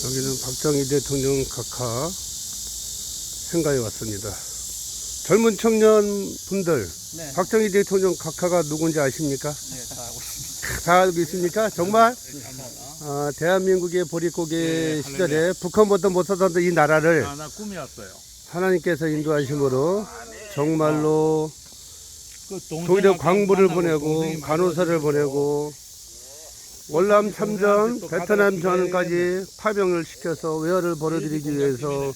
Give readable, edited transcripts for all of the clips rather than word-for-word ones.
여기는 박정희 대통령 각하 행가에 왔습니다. 젊은 청년 분들, 네. 박정희 대통령 각하가 누군지 아십니까? 네, 다 알고 있습니다. 다 알고 있습니까? 정말? 감사합니다. 대한민국의 보릿고개 네, 시절에 북한보다 못하던 이 나라를 나 꿈이었어요. 하나님께서 인도하심으로 정말로 그 독일에 광부를 보내고 간호사를 보내고 월남 참전, 베트남 전까지 파병을 시켜서 외화를 벌어들이기 위해서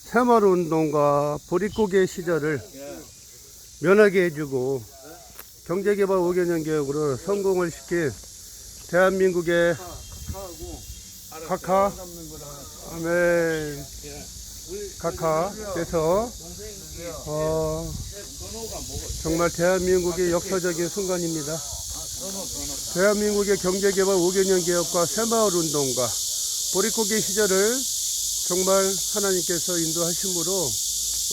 새마을운동과 보릿고개 시절을 면하게 해주고 경제개발 5개년 계획으로 성공을 시킨 대한민국의 각하, 아멘, 각하께서 정말 대한민국의 역사적인 순간입니다. 대한민국의 경제개발 5개년 개혁과 새마을운동과 보릿고개 시절을 정말 하나님께서 인도하심으로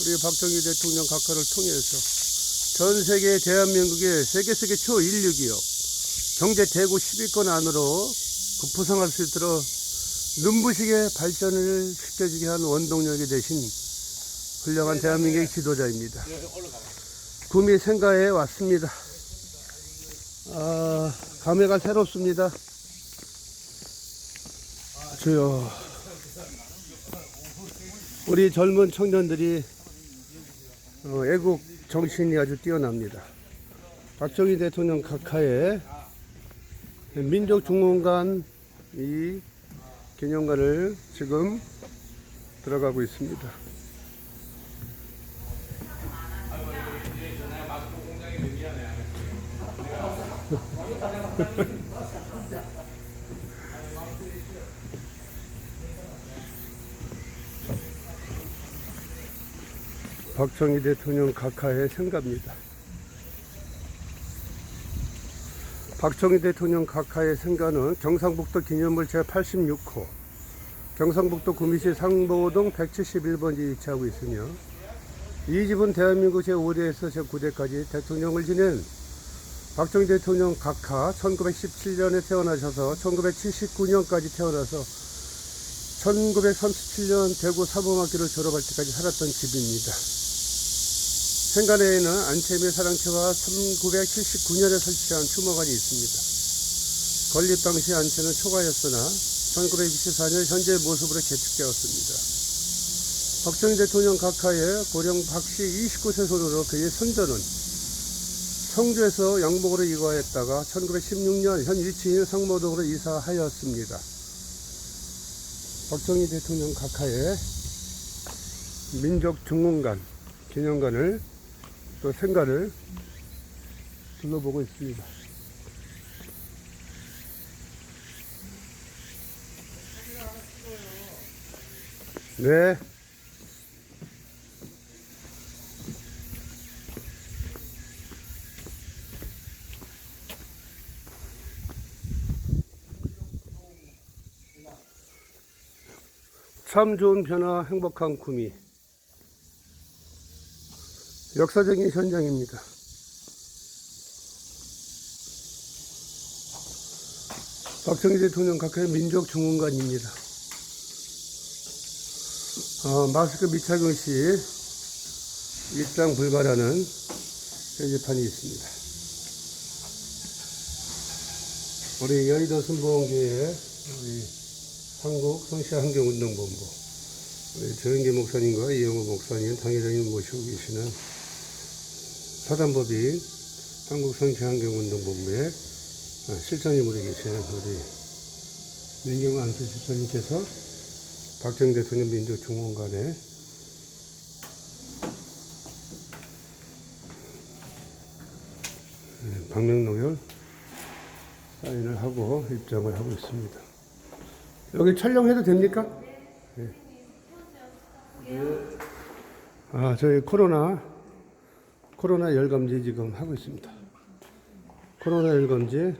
우리 박정희 대통령 각하를 통해서 전 세계 대한민국의 세계 초인류 기업 경제 대국 10위권 안으로 급부상할 수 있도록 눈부시게 발전을 시켜주게 한 원동력이 되신 훌륭한 대한민국의 지도자입니다. 구미 생가에 왔습니다. 감회가 새롭습니다. 주여, 우리 젊은 청년들이 애국 정신이 아주 뛰어납니다. 박정희 대통령 각하의 민족중흥관 이 기념관을 지금 들어가고 있습니다. 박정희 대통령 각하의 생가입니다. 박정희 대통령 각하의 생가는 경상북도 기념물 제86호 경상북도 구미시 상보동 171번지 위치하고 있으며 이 집은 대한민국 제5대에서 제9대까지 대통령을 지낸 박정희 대통령 각하 1917년에 태어나셔서 1979년까지 태어나서 1937년 대구 사범학교를 졸업할 때까지 살았던 집입니다. 생가내에는 안채미 사랑채와 1979년에 설치한 추모관이 있습니다. 건립 당시 안채는 초가였으나 1964년 현재 모습으로 개축되었습니다. 박정희 대통령 각하의 고령 박씨 29세 손으로 그의 손자는 청주에서 양목으로 이과했다가 1916년 현 위치인 상모동으로 이사하였습니다. 박정희 대통령 각하의 민족중흥관 기념관을 또 생가를 둘러보고 있습니다. 네. 참 좋은 변화, 행복한 구미. 역사적인 현장입니다. 박정희 대통령 각하의 민족중흥관입니다. 마스크 미착용 시 입장 불가라는 표지판이 있습니다. 우리 여의도 순복음교회 우리 한국 성시환경운동본부 우리 조영기 목사님과 이영호 목사님 당회장님 모시고 계시는 사단법인 한국 성시환경운동본부의 실장님으로 계시는 우리 민경환 안수실장님께서 박정희 대통령 민족중흥관에 방명록을 사인을 하고 입장을 하고 있습니다. 여기 촬영해도 됩니까? 네. 저희 코로나 열감지 지금 하고 있습니다. 코로나 열감지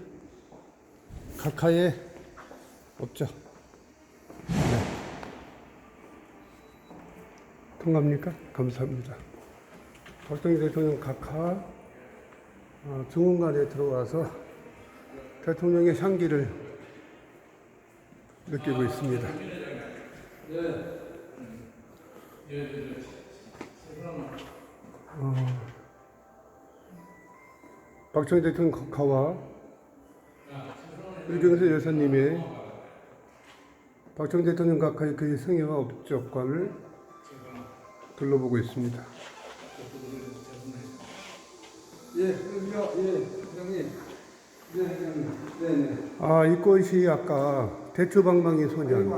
각하에 없죠? 네. 통과합니까? 감사합니다. 박정희 대통령 각하 중흥관에 들어와서 대통령의 향기를 느끼고 있습니다. 박정희 대통령 각하와 유경수 여사님의 박정희 대통령 각하의 그의 생애와 업적관을 둘러보고 있습니다. 회장님. 네. 아, 이 꽃이 아까 대추방망이 소년.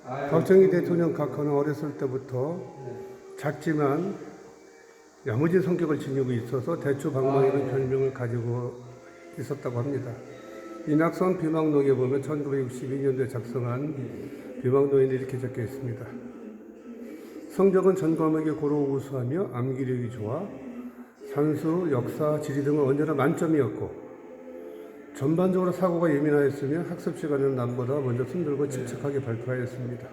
박정희 대통령 각하는 어렸을 때부터 작지만 야무진 성격을 지니고 있어서 대추방망이라는 별명을 가지고 있었다고 합니다. 이낙선 비망록에 보면 1962년도에 작성한 비망록에는 이렇게 적혀 있습니다. 성적은 전 과목에 고루 우수하며 암기력이 좋아 산수, 역사, 지리 등은 언제나 만점이었고 전반적으로 사고가 예민하였으며 학습 시간에는 남보다 먼저 숨들고 침착하게 발표하였습니다.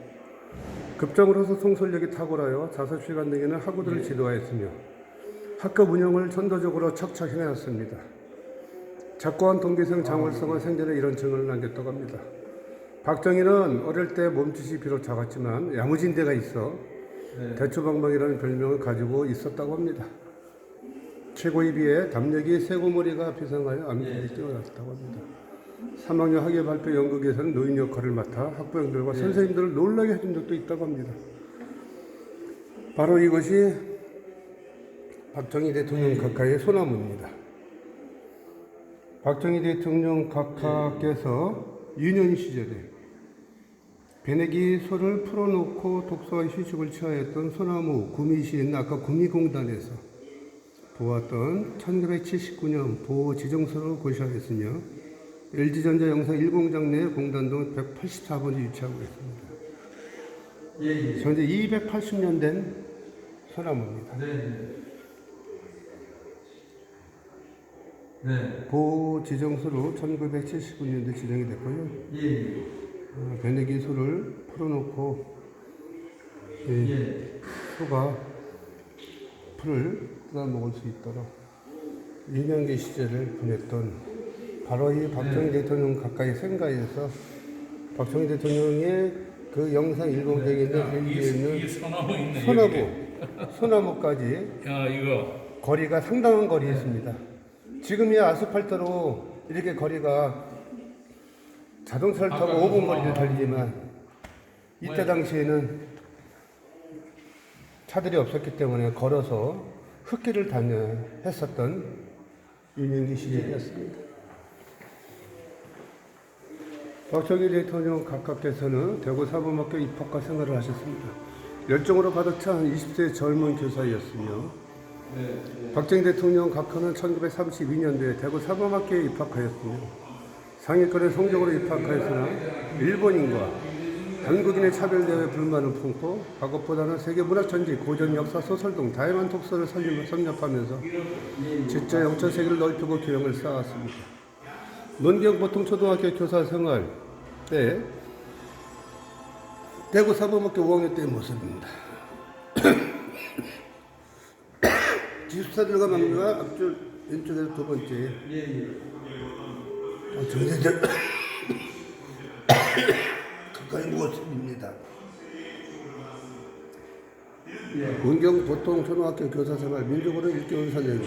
급정으로서 통솔력이 탁월하여 자습 시간 등에는 학우들을 지도하였으며 학급 운영을 선도적으로 척척 해내었습니다. 작고한 동기생 장월성은 생전에 이런 증언을 남겼다고 합니다. 박정희는 어릴 때 몸짓이 비록 작았지만 야무진 데가 있어 대추방망이라는 별명을 가지고 있었다고 합니다. 최고에 비해 담력이 쇠고머리가 비상하여 암기력이 뛰어났다고 합니다. 3학년 학예 발표 연극에서는 노인 역할을 맡아 학부형들과 선생님들을 놀라게 해준 적도 있다고 합니다. 바로 이것이 박정희 대통령 각하의 소나무입니다. 박정희 대통령 각하께서 유년 시절에 베내기 소를 풀어놓고 독서와 휴식을 취하였던 소나무 구미시인 아까 구미공단에서 보았던 1979년 보호 지정서를 고시하였으며 LG전자 영상 1공장 내 공단동 184번에 위치하고 있습니다. 현재 280년 된 소나무입니다. 보호 지정서로 1979년도에 지정이 됐고요. 베내기 소를 풀어놓고 소가 풀을 뜯어먹을 수 있도록 유년기 시절을 보냈던 바로 이 박정희 대통령 가까이 생가에서 박정희 대통령의 그 영상 1공장에 있는 LG에 있는 소나무까지 거리가 상당한 거리에 있습니다. 지금이야 아스팔트로 이렇게 거리가 자동차를 타고 5분 거리를 달리지만 이때 당시에는 차들이 없었기 때문에 걸어서 흙길을 다녀야 했었던 유년기 시절이었습니다. 박정희 대통령 각하께서는 대구 사범학교 입학과 생활을 하셨습니다. 열정으로 가득 찬 20세 젊은 교사였으며 박정희 대통령 각하는 1932년도에 대구 사범학교에 입학하였으며 상위권의 성적으로 입학하였으나 일본인과 한국인의 차별대우에 불만을 품고 과거보다는 세계 문화천지, 고전 역사, 소설 등 다양한 독서를 섭렵하면서 지적 영적 세계를 넓히고 교양을 쌓았습니다. 문경 보통초등학교 교사 생활 때 대구 사범학교 5학년 때의 모습입니다. 기숙사들과 막내가 앞줄 왼쪽에서 두 번째 정세절 가까이 모습입니다. 문경 보통초등학교 교사생활 민족으로 1개월 사년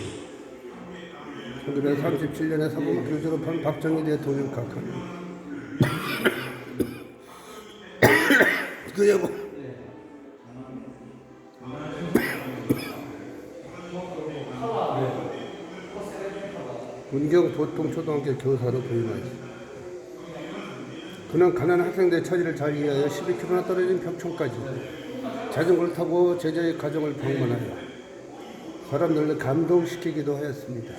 1937년에 사범학교 졸업한 박정희 대통령 각하 그의 문경 보통초등학교 교사로 부임하였습니다. 그는 가난한 학생들의 처지를 잘 이해하여 12km나 떨어진 벽촌까지 자전거를 타고 제자의 가정을 방문하여 사람들을 감동시키기도 하였습니다.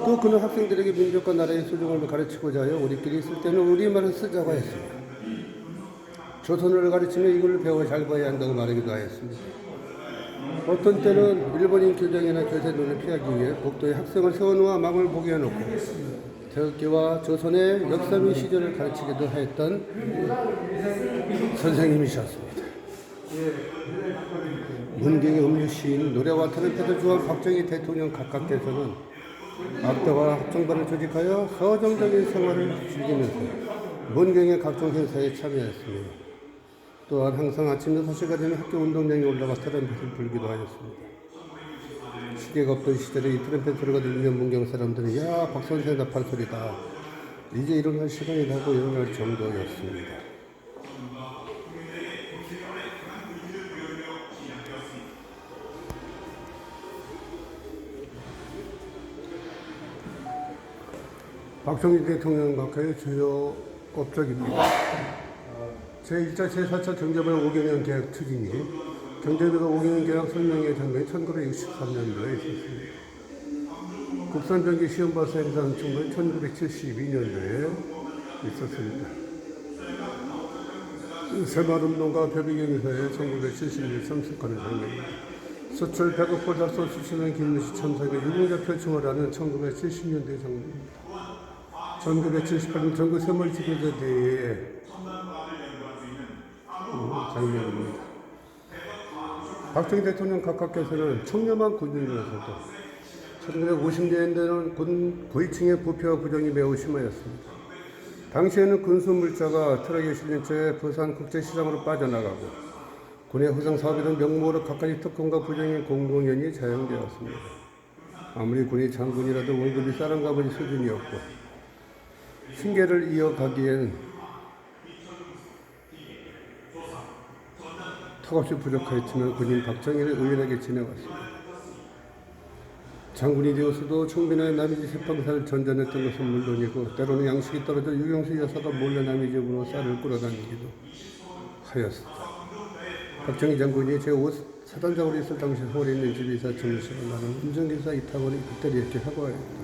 또 그는 학생들에게 민족과 나라의 소중함을 가르치고자 하여 우리끼리 있을 때는 우리말을 쓰자고 했습니다. 조선어를 가르치며 이걸 배워 잘 봐야 한다고 말하기도 하였습니다. 어떤 때는 일본인 교장이나 교세 눈을 피하기 위해 복도에 학생을 세워놓아 망을 보게 해놓고 태극기와 조선의 역사 및 시절을 가르치기도 하였던 선생님이셨습니다. 문경의 음유시인 노래와 트럼펫을 좋아한 박정희 대통령 각하께서는 악대와 합창반을 조직하여 서정적인 생활을 즐기면서 문경의 각종 행사에 참여했습니다. 또한 항상 아침 6시까지는 학교 운동장에 올라가 트럼펫을 불기도 하였습니다. 시계가 없던 시절에 이 트럼펫 소리가 들리면 문경 사람들은 야 박선생 답할 소리다. 이제 일어날 시간이라고 일어날 정도였습니다. 박정희 대통령 각하의 주요 업적입니다. 제1차, 제4차 경제발 5개년 계약 추진이 경제비가 5개년 계약 설명의 장면이 1963년도에 있었습니다. 국산전기 시험발사 행사 충분히 1972년도에 있었습니다. 새마을운동과 벼비경의사에 1971년 참석하는 장면입니다. 수출 100억 달성 수출한 김문식 참석에 유공자 표충을 하는 1970년대 장면입니다. 1978년 전국 새마을지도자대회에 장면입니다. 박정희 대통령 각하께서는 청렴한 군인으로서도 1950년대에는 고위층의 부패와 부정이 매우 심하였습니다. 당시에는 군수물자가 트럭에 실린 채 부산 국제시장으로 빠져나가고 군의 후상사업이던 명목으로 각가지 특권과 부정의 공공연히 자행되었습니다. 아무리 군이 장군이라도 월급이 쌀한가 보니 수준이었고 승계를 이어가기엔 턱없이 부족하였지만 군인 박정희를 의연하게 지내왔습니다. 장군이 되어서도 청빈의 남이지 세방사를 전전했던 것은 물론이고 때로는 양식이 떨어져 유경수 여사가 몰래 남이 집으로 쌀을 끌어다니기도 하였습니다. 박정희 장군이 제5사단장으로 있을 당시 서울에 있는 집이 이사 정시를 나는 운전기사 이탁원이 그때 이렇게 하고 하였다.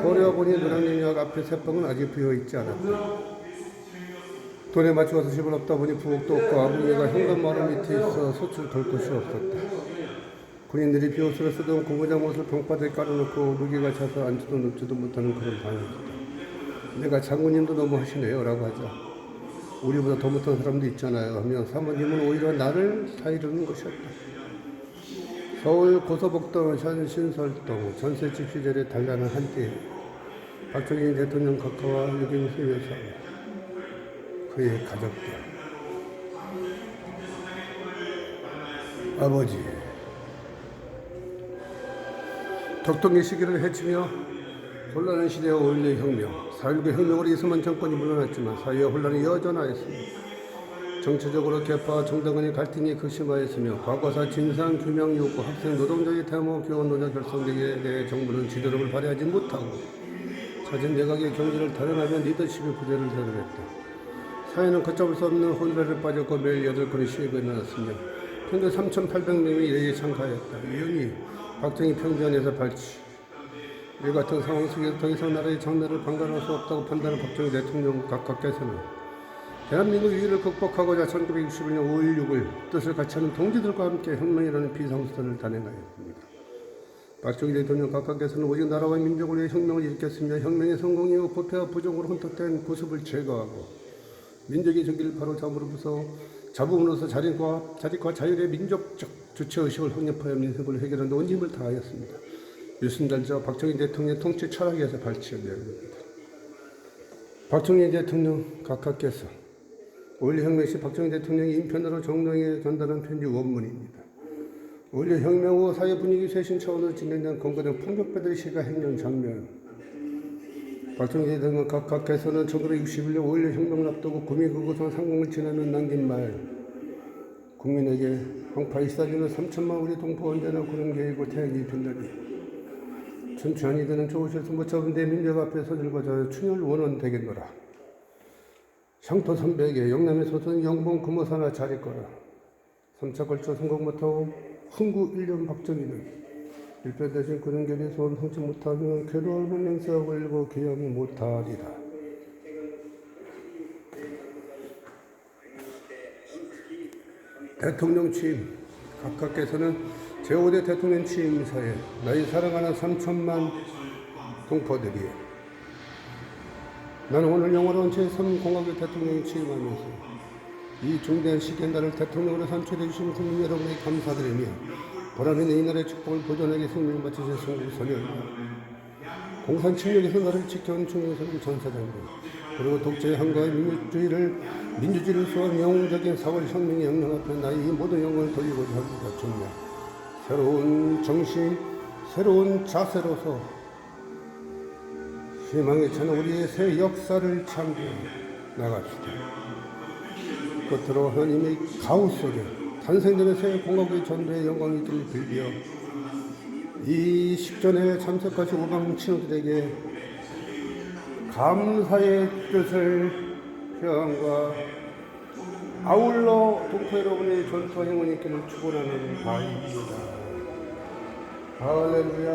서울에 와보니 노량진역 앞에 새방은 아직 비어있지 않았다. 돈에 맞춰서 집을 없다 보니 부엌도 없고 아버지가 현관마루 밑에 있어 소출 걸 곳이 없었다. 군인들이 비옷을 쓰던 고무장 옷을 병바닥에 깔아놓고 무게가 차서 앉지도 눕지도 못하는 그런 방이었다. 내가 장군님도 너무 하시네요 라고 하자 우리보다 더 못한 사람도 있잖아요 하며 사모님은 오히려 나를 사이르는 것이었다. 서울 고서복동 신설동 전세집 시절의 단란한 한때 박정희 대통령 각하와 유경수 여사 그의 가족들 아버지 덕동의 시기를 해치며 혼란한 시대와 오일의 혁명 4.19 혁명으로 이승만 정권이 물러났지만 사회의 혼란이 여전하였습니다. 정치적으로 개파와 정당간의 갈등이 극심하였으며 과거사 진상규명 요구 학생 노동자의 데모 교원 노조 결성력에 대해 정부는 지도력을 발휘하지 못하고 잦은 내각의 경제를 타령하며 리더십의 부재를 드러냈다. 사회는 걷잡을 수 없는 혼란에 빠졌고 매일 8건의 시위가 일어났으며 평균 3,800명이 이래에 참가했다. 이연이 박정희 평전에서 발치 이 같은 상황 속에서 더 이상 나라의 장래를 방관할 수 없다고 판단한 박정희 대통령 각하께서는 대한민국 위기를 극복하고자 1961년 5.16을 뜻을 같이 하는 동지들과 함께 혁명이라는 비상수단을 단행하였습니다. 박정희 대통령 각하께서는 오직 나라와 민족을 위해 혁명을 일으켰으며 혁명의 성공이후 부패와 부정으로 혼탁된 구습을 제거하고 민족의 정기를 바로 잡음으로써 자립과 자율의 민족적 주체의식을 확립하여 민생을 해결하는 온 힘을 다하였습니다. 유승달자 박정희 대통령의 통치 철학에서 발치한 내용입니다. 박정희 대통령 각하께서 5.16 혁명 시 박정희 대통령이 인편으로 정령에 전달한 편지 원문입니다. 5.16 혁명 후 사회 분위기 쇄신 차원으로 진행된 건강한 풍족배들의 시가 행령 장면 박정희 대통령 각하께서는 1961년 5.16 혁명을 앞두고 구미구구선 상공을 지나면 남긴 말 국민에게 황파 이사지는 3천만 우리 동포 언제나 구름 계이고 태양이 빛나리 춘추한이 되는 좋으셔서 못잡은 내 민족 앞에 서들과 자여 춘혈 원원 되겠노라. 향토 300에 영남의 소선 영봉 금호사나 자리거라. 3차 걸쳐 성공 못하고 흥구 1년 박정희는 일편 대신 그런 결이 소원 성취 못하면 괴로운 hun명사하고 일고 기염이 못하리라. 대통령 취임 각하께서는 제5대 대통령 취임 인사에 나의 사랑하는 3천만 동포들이 나는 오늘 영원한 제3공화국 대통령이 취임하면서 이 중대한 시기에 나를 대통령으로 선출해 주신 국민 여러분에 감사드리며 보람이 이 나라의 축복을 보존하게 생명을 바치신 송국선열입니다. 공산 침략에서 나를 지켜온 중용선 전사장님 그리고 독재의 한가의 민주주의를 수호한 영웅적인 4월 혁명의 영령 앞에 나의 이 모든 영광을 돌리고자 합니다. 정말 새로운 정신, 새로운 자세로서 희망에 차는 우리의 새 역사를 창조해 나갑시다. 끝으로 하나님의 가호 속에 탄생되는 새 공화국의 전도의 영광이 있기를 빌며 이 식전에 참석하신 우방 친구들에게 감사의 뜻을 표함과 아울러 동포 여러분의 전투와 행운이 있기를 축원하는 바입니다. 할렐루야.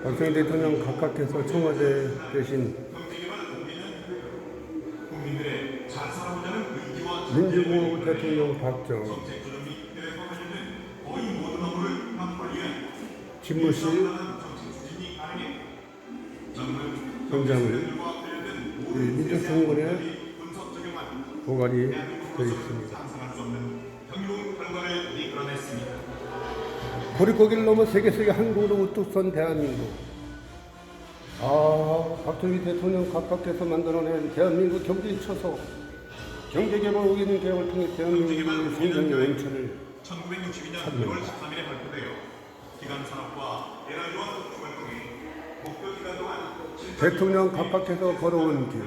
박정희 대통령 각각께서 청와대 대신 민주국 대통령 박정, 집무실 현장을 민주정권에 고갈이 되어 있습니다. 보릿고개를 넘어 세계 속에 한국으로 우뚝 선 대한민국. 박정희 대통령 각각께서 만들어낸 대한민국 경제의 처소, 경제개발 5개년 계획을 통해 대한민국의 성장의 원천을 1962년 6월 13일에 발표되어 기간산업과 에너지와 소통을 통해 목표 기간 동안 대통령 각각께서 걸어온 길,